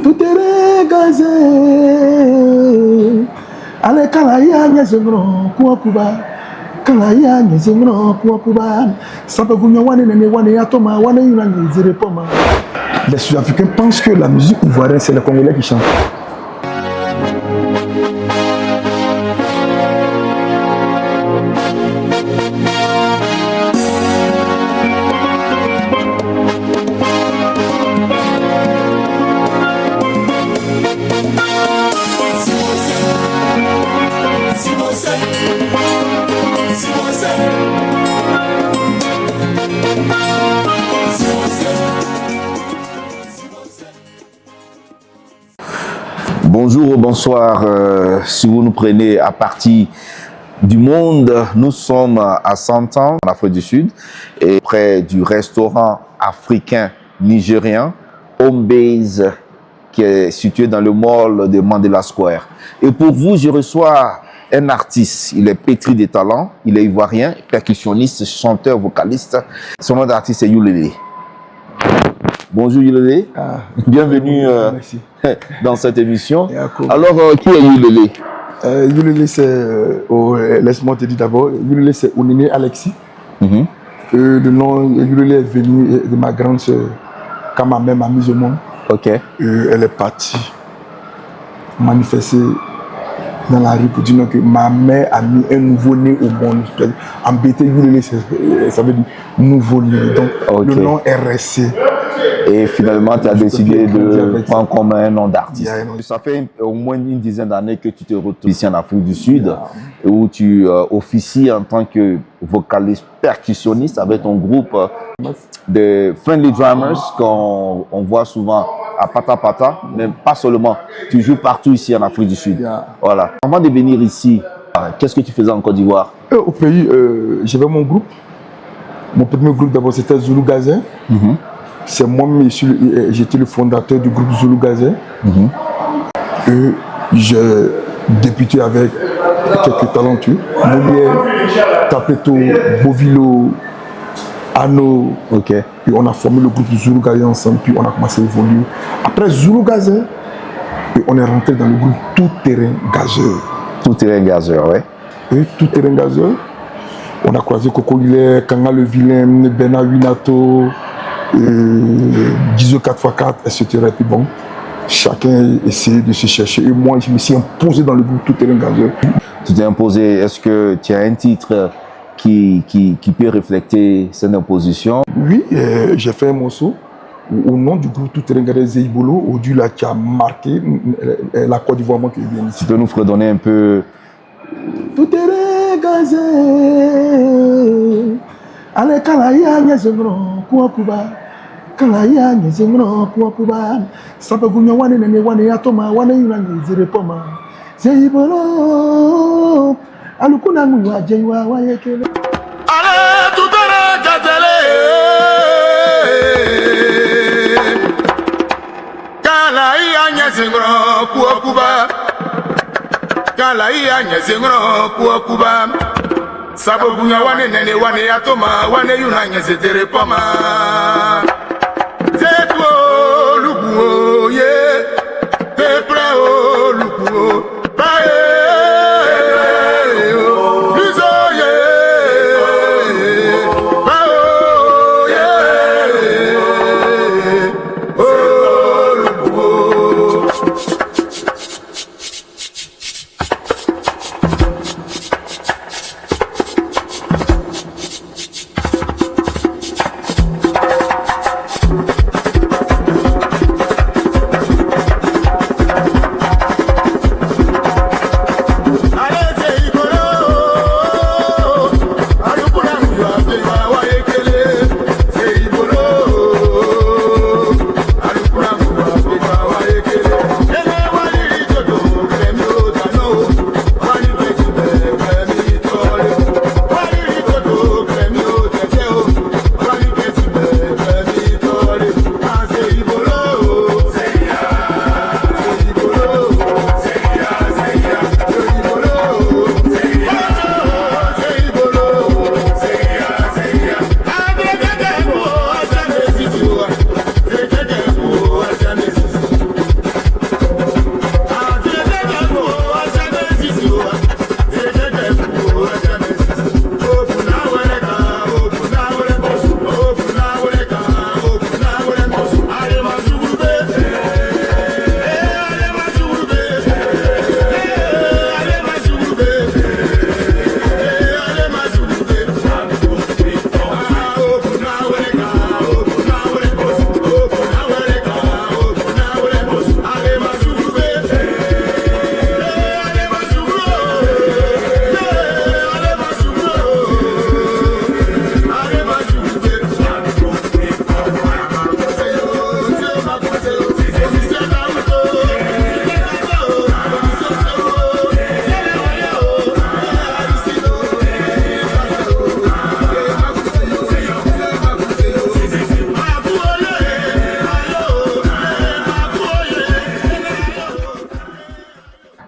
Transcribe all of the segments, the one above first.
tout est regazé. Allez, Kalaya, Nyazemro, Kuakuba. Kalaya, Nyazemro, Kuakuba. Sabagunya, Wane, Atoma, Wane, Yunan, Zerepoma. Les Sud-Africains pensent que la musique ivoirienne, c'est les Congolais qui chantent. Bonjour ou bonsoir, si vous nous prenez à partir du monde, nous sommes à 100 ans en Afrique du Sud et près du restaurant africain nigérien Home Base qui est situé dans le mall de Mandela Square. Et pour vous, je reçois un artiste, il est pétri de talent, il est ivoirien, percussionniste, chanteur, vocaliste. Son nom d'artiste est Youlélé. Bonjour Youlélé, bienvenue dans cette émission. Alors, qui est Youlélé? Youlélé, c'est, laisse-moi te dire d'abord, Youlélé, c'est Onene Alexis. Le nom Youlélé est venu de ma grande soeur, quand ma mère m'a mise au monde. Ok. Elle est partie manifester dans la rue pour dire que ma mère a mis un nouveau-né au monde. Embêté Youlélé, ça veut dire nouveau-né. Donc, le nom est resté. Et finalement, tu as décidé de prendre comme un nom d'artiste. Ça fait au moins une dizaine d'années que tu te retrouves ici en Afrique du Sud, où tu officies en tant que vocaliste percussionniste avec ton groupe de Friendly Drummers qu'on voit souvent à Pata Pata, mais pas seulement. Tu joues partout ici en Afrique du Sud. Voilà. Avant de venir ici, qu'est-ce que tu faisais en Côte d'Ivoire? Au pays, j'avais mon groupe. Mon premier groupe d'abord c'était Zulu Gazin. C'est moi-même, j'étais le fondateur du groupe Zulu Gazin. Et j'ai débuté avec quelques talentueux. Molière, Tapeto, Bovilo, Anno. Et on a formé le groupe Zulu Gazin ensemble, puis on a commencé à évoluer. Après Zulu Gazin, on est rentré dans le groupe Tout Terrain Gazeur. Tout Terrain Gazeur, ouais. Et Tout Terrain Gazeur. On a croisé Coco Hilaire, Kanga le Vilain, Bena Winato. 10 4x4, etc. Et puis bon, chacun essayait de se chercher. Et moi, je me suis imposé dans le groupe Tout Terrain Gazeur. Tu t'es imposé, est-ce que tu as un titre qui peut refléter cette imposition? Oui, j'ai fait un morceau au nom du groupe Tout Terrain Gazeur Zeibolo, aujourd'hui là, qui a marqué la Côte d'Ivoire qui vient ici. Tu peux nous redonner un peu? Tout Terrain Gazeur. Ale Kalaya Nyazemro Kuakuba. Kalaya Nyazemro Kuakuba. Sabagunya Wane Atoma, Wane Yunan Zerepoma. Zeibolo. Alukuna Mwa Jewa Wayekele. Ale Tutera Gazele. Kalaya Nyazemro Kuakuba. Kalaya Nyazemro Kuakuba. Sababunya wane atoma wane yunanya zetere pama zeto lubuo ye pepre o lubuo bae luzo ye bao ye o lubuo.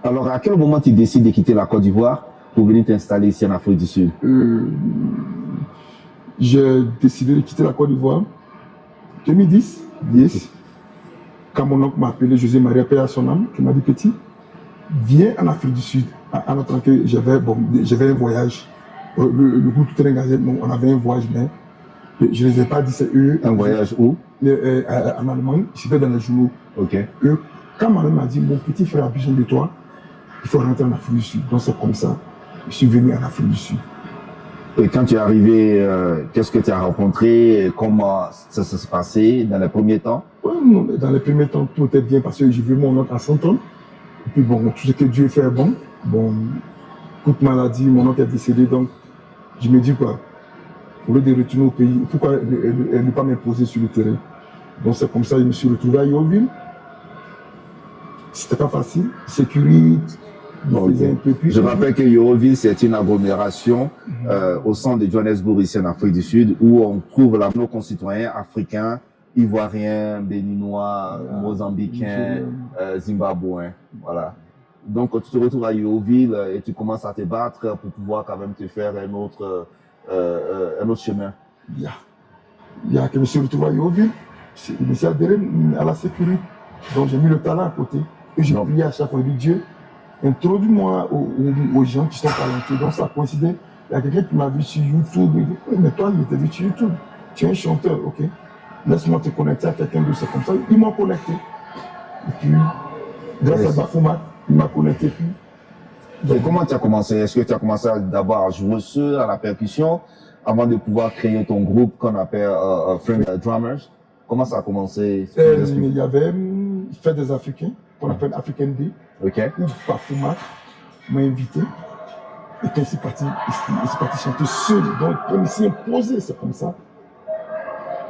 Alors, à quel moment tu décides de quitter la Côte d'Ivoire pour venir t'installer ici en Afrique du Sud? J'ai décidé de quitter la Côte d'Ivoire 2010, yes. Quand mon oncle m'a appelé, José Maria Paix à son âme, qui m'a dit petit, viens en Afrique du Sud. En tant que j'avais un voyage. Le groupe tout engagé, on avait un voyage, mais je ne les ai pas dit, c'est eux. Un voyage où? En Allemagne, c'était dans les journaux. Ok. Quand ma mère m'a dit, mon petit frère a besoin de toi, il faut rentrer en Afrique du Sud. Donc c'est comme ça, je suis venu en Afrique du Sud. Et quand tu es arrivé, qu'est-ce que tu as rencontré? Comment ça s'est passé dans les premiers temps? Ouais, dans les premiers temps, tout était bien parce que j'ai vu mon oncle à 100 ans. Et puis bon, tout ce que Dieu fait est bon. Bon, toute maladie, mon oncle est décédé, donc je me dis quoi, au lieu de retourner au pays, pourquoi ne pas m'imposer sur le terrain? Donc c'est comme ça que je me suis retrouvé à Yeovil. C'était pas facile, sécurité. Okay. Je rappelle que Yeovil, c'est une agglomération au centre de Johannesburg, ici en Afrique du Sud, où on trouve nos concitoyens africains, ivoiriens, béninois, mozambicains, zimbabwéens. Voilà. Donc, tu te retrouves à Yeovil et tu commences à te battre pour pouvoir quand même te faire un autre chemin. Il y a que je me suis retrouvé à Yeovil, je me suis adhéré à la sécurité. Donc, j'ai mis le talent à côté et j'ai prié à chaque fois de Dieu. Introduis-moi aux gens qui sont talentueux. Donc ça coïncidait. Il y a quelqu'un qui m'a vu sur YouTube. Il dit, mais toi, il était vu sur YouTube. Tu es un chanteur, ok. Laisse-moi te connecter à quelqu'un de ça comme ça. Ils m'ont connecté. Et puis, grâce à Bafoumat, il m'a connecté. Et comment tu as commencé? Est-ce que tu as commencé d'abord à jouer seul, à la percussion, avant de pouvoir créer ton groupe qu'on appelle Friend Drummers? Comment ça a commencé? Il y avait Fête des Africains, qu'on appelle African Day. Okay. Où Bafoumat m'a invité. Et quand il s'est parti chanter seul. Donc, comme il s'est imposé, c'est comme ça.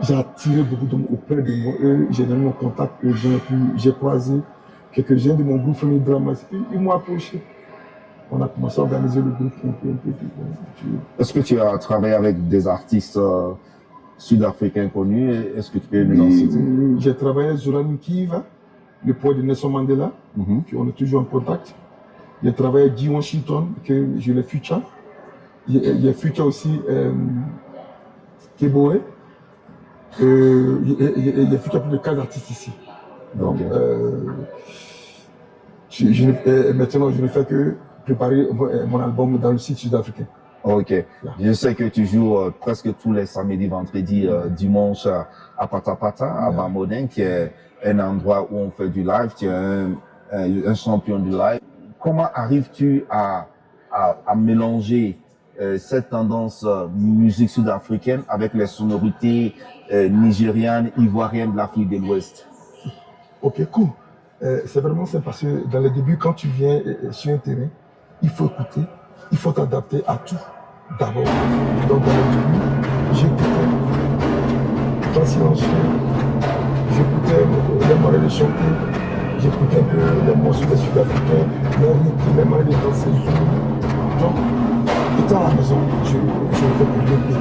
J'ai attiré beaucoup d'hommes auprès de moi. J'ai donné mon contact aux gens. Puis j'ai croisé quelques-uns de mon groupe Famille Drama. Puis ils m'ont approché. On a commencé à organiser le groupe un peu. Est-ce que tu as travaillé avec des artistes sud-africains connus? Est-ce que tu peux nous en citer? J'ai travaillé avec Zoran Kiva, le poète de Nelson Mandela, puis on est toujours en contact. J'ai travaillé avec G. Washington, que je l'ai feature. Il y a feature aussi Keboé. Il y a feature plus de 4 artistes ici. Donc, maintenant, je ne fais que préparer mon album dans le site sud-africain. Ok. Yeah. Je sais que tu joues presque tous les samedis, vendredis, dimanche à Patapata, à Bamodin, qui est un endroit où on fait du live. Tu es un champion du live. Comment arrives-tu à mélanger cette tendance musique sud-africaine avec les sonorités nigérianes, ivoiriennes de l'Afrique de l'Ouest? Ok, cool. C'est vraiment simple parce que dans les débuts, quand tu viens sur un terrain, il faut écouter, il faut t'adapter à tout. D'abord, donc dans les débuts, j'écoutais Temps Silencieux, j'écoutais les moyens de chanter, j'écoutais un peu les morceaux des Sud-Africains, les moyens de danser. Donc, étant à la maison, je ne fais que bien péter.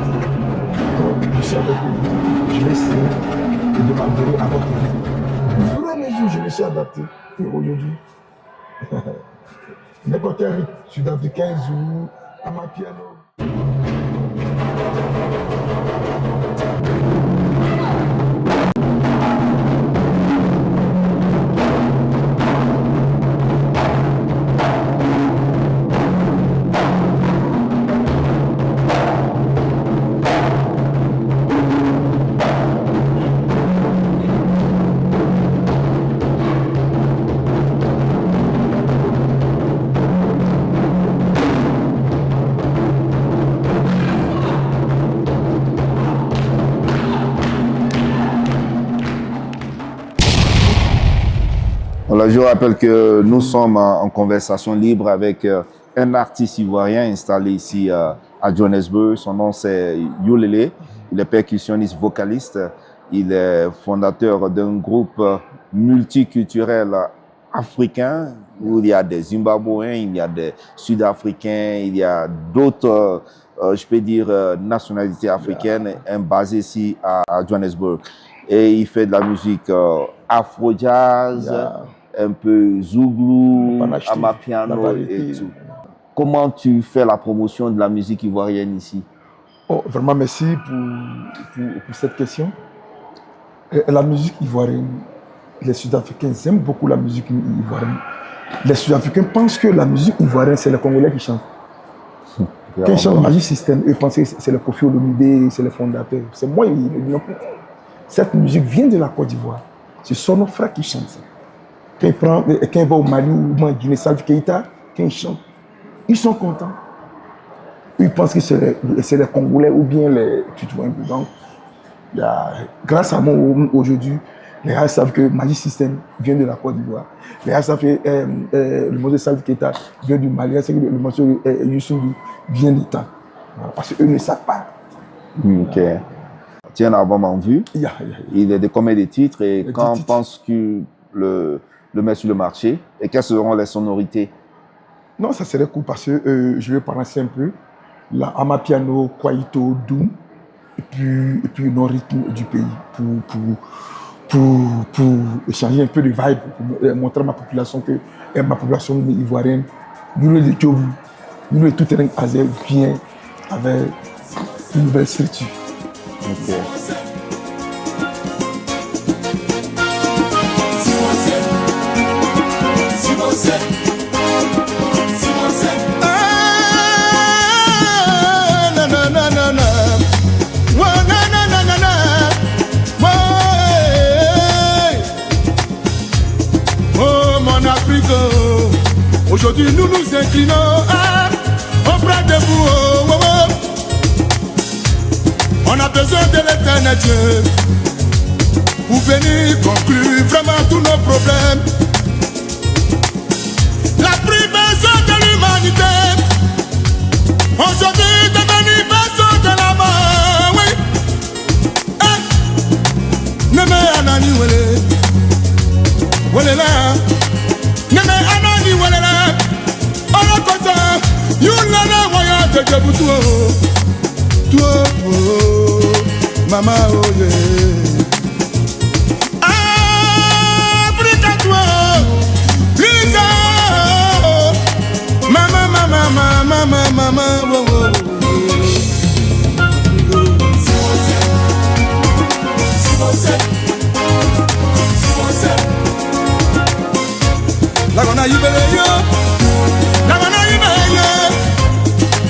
Donc, je suis avec eux, je vais essayer de m'adapter à votre vie. Au fur et à mesure, je me suis adapté. Et aujourd'hui, n'importe quel rythme sud-africain, Zoulou, Amapiano. Alors, je rappelle que nous sommes en conversation libre avec un artiste ivoirien installé ici à Johannesburg. Son nom c'est Yolele. Il est percussionniste vocaliste. Il est fondateur d'un groupe multiculturel africain où il y a des Zimbabwéens, il y a des Sud-Africains, il y a d'autres, je peux dire, nationalités africaines basées ici à Johannesburg. Et il fait de la musique afro-jazz, un peu Zouglou, Panache, Amapiano la et variété. tout. Comment tu fais la promotion de la musique ivoirienne ici? Oh, vraiment merci pour cette question. La musique ivoirienne, les Sud-Africains aiment beaucoup la musique ivoirienne. Les Sud-Africains pensent que la musique ivoirienne, c'est les Congolais qui chantent. Quand ils chantent Magic System, eux pensent que c'est le Koffi Olomide, c'est le fondateur. C'est moi, cette musique vient de la Côte d'Ivoire. Ce sont nos frères qui chantent ça. Quand ils vont au Mali ou en Guinée, Salif Keïta, quand ils chantent, ils sont contents. Ils pensent que c'est les Congolais ou bien les... Tu vois un peu. Donc, grâce à moi aujourd'hui, les gens savent que Magic System vient de la Côte d'Ivoire. Les gens savent que le morceau de Salif Keïta vient du Mali. C'est que le morceau de Youssou vient d'État. Parce qu'eux ne savent pas. Ok. Tu as un album en vue. Il est de combien de titres et quand on pense que le met sur le marché et quelles seront les sonorités? Non, ça serait cool parce que je vais parler un peu. La Amapiano, Kwaito, Doom, et puis nos rythmes du pays pour échanger un peu de vibe, pour montrer à ma population que ma population ivoirienne, nous les Djobu, nous les tout terrain Azer vient avec une nouvelle structure. Okay. Aujourd'hui, nous nous inclinons auprès de vous. Oh, oh, oh. On a besoin de l'éternel Dieu pour venir conclure vraiment tous nos problèmes. La plus besoin de l'humanité, aujourd'hui devenu besoin de la mort. Oui. Neme anani wele, wele la. Neme anani wele la. Olo kosa, yulala waya de jebutu. Toi, oh, mama, oh yeah. Africa, toi, Lisa, mama, mama, mama, mama, mama, oh, oh. La gonna you bele yo, la gonna you bele yo,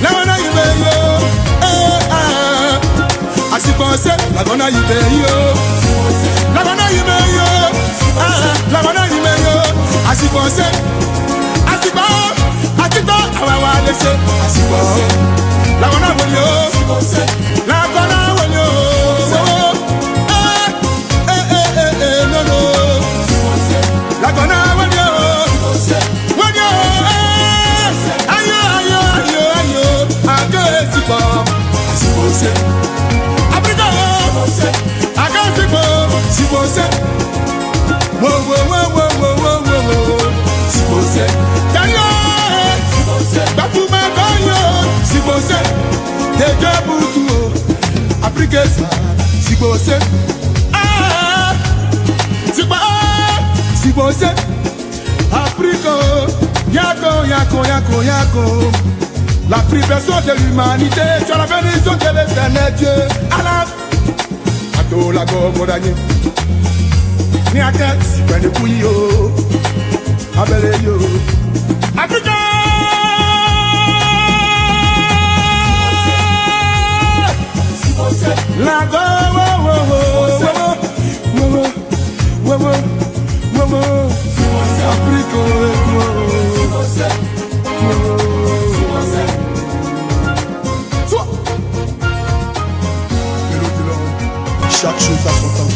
la gonna you bele yo. Asipose, la gonna you bele yo, la gonna you bele yo, la gonna you bele yo. Asipose, asipo, asipo, awawa lese. Asipose, la gonna bele yo, la gonna bele yo. No no, la gonna bele yo. Africa, I can't think of si você. Whoa, whoa, whoa, whoa, whoa, whoa, whoa. Si você. D'ailleurs, Bafuma Kanyo, si você. Déjà Boutou, Africa, si você. Ah, si você. Africa, yako, yako, yako, yako. La privation de l'humanité, sur la bénédiction de l'éternel Dieu. Alaf, Ato la Gogodani. Ni à tête, ben de Pouyo, Abele yo. Africa! La Go, Africa, chaque chose à son temps.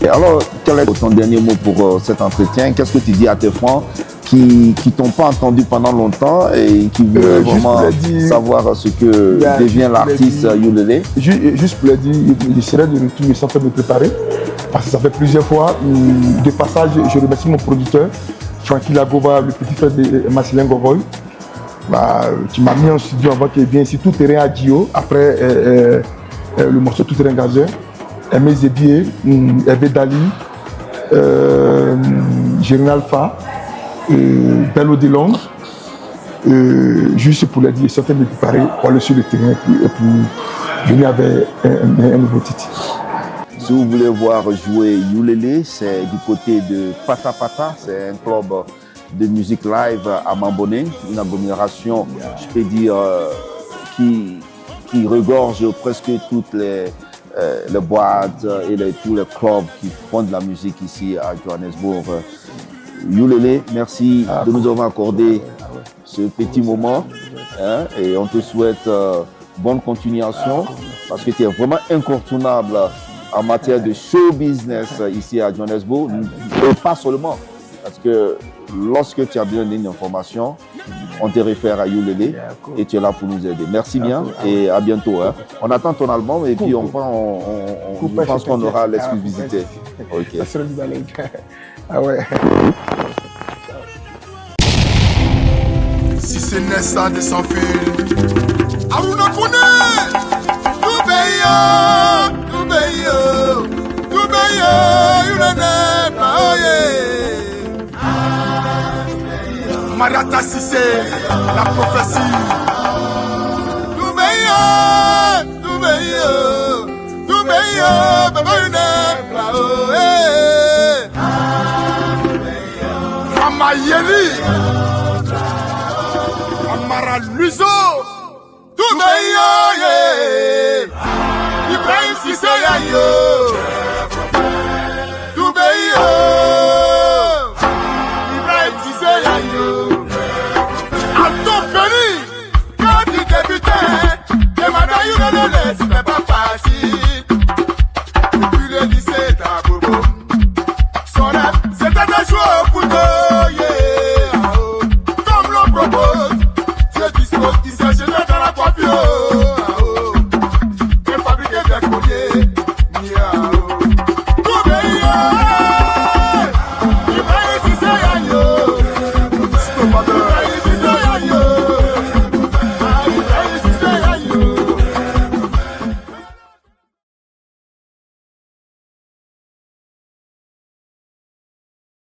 Et alors, quel est ton dernier mot pour cet entretien? Qu'est-ce que tu dis à tes frères qui t'ont pas entendu pendant longtemps et qui veulent vraiment savoir ce que devient l'artiste Youlele? Juste pour le dire, je serai de retour, je suis en train de me préparer. Parce que ça fait plusieurs fois. De passage, je remercie mon producteur, Francky Lagova, le petit frère de Marcelin Gogoy. Bah, tu m'as mis en studio avant qu'il vienne ici, tout terrain à Dio. Après, le morceau Tout Ringazeur, Aimé Zébier, Hervé Dali, Jérémy Alpha, Bello de Londres, juste pour leur dire, certains me préparer pour aller sur le terrain et pour venir avec un nouveau titre. Si vous voulez voir jouer Youlélé, c'est du côté de Pata Pata, c'est un club de musique live à Mambonné, une agglomération, je peux dire, qui regorge presque toutes les boîtes et tous les clubs qui font de la musique ici à Johannesburg. Youlélé, merci de nous avoir accordé ce petit moment hein, et on te souhaite bonne continuation parce que tu es vraiment incontournable en matière de show business ici à Johannesburg et pas seulement parce que lorsque tu as besoin d'une information, on te réfère à Youlélé et tu es là pour nous aider. Merci bien et à bientôt. Hein. On attend ton album et puis on pense qu'on aura l'exclusivité. Ok. Ah ouais. Si c'est Nessa de sans fil, Aouna Kouné, Marata Sissé, la prophétie. Mama Yeli, Amara Luiso, Ibrahim Sissé Yayo, Ibrahim Sissé Yayo. C'est pas facile. Depuis le lycée d'Abobo, son rêve c'était de jouer au couteau, yeah. Comme l'on propose, Dieu dispose qui s'agit dans la coiffure, et fabriquer des colliers, yeah. Tout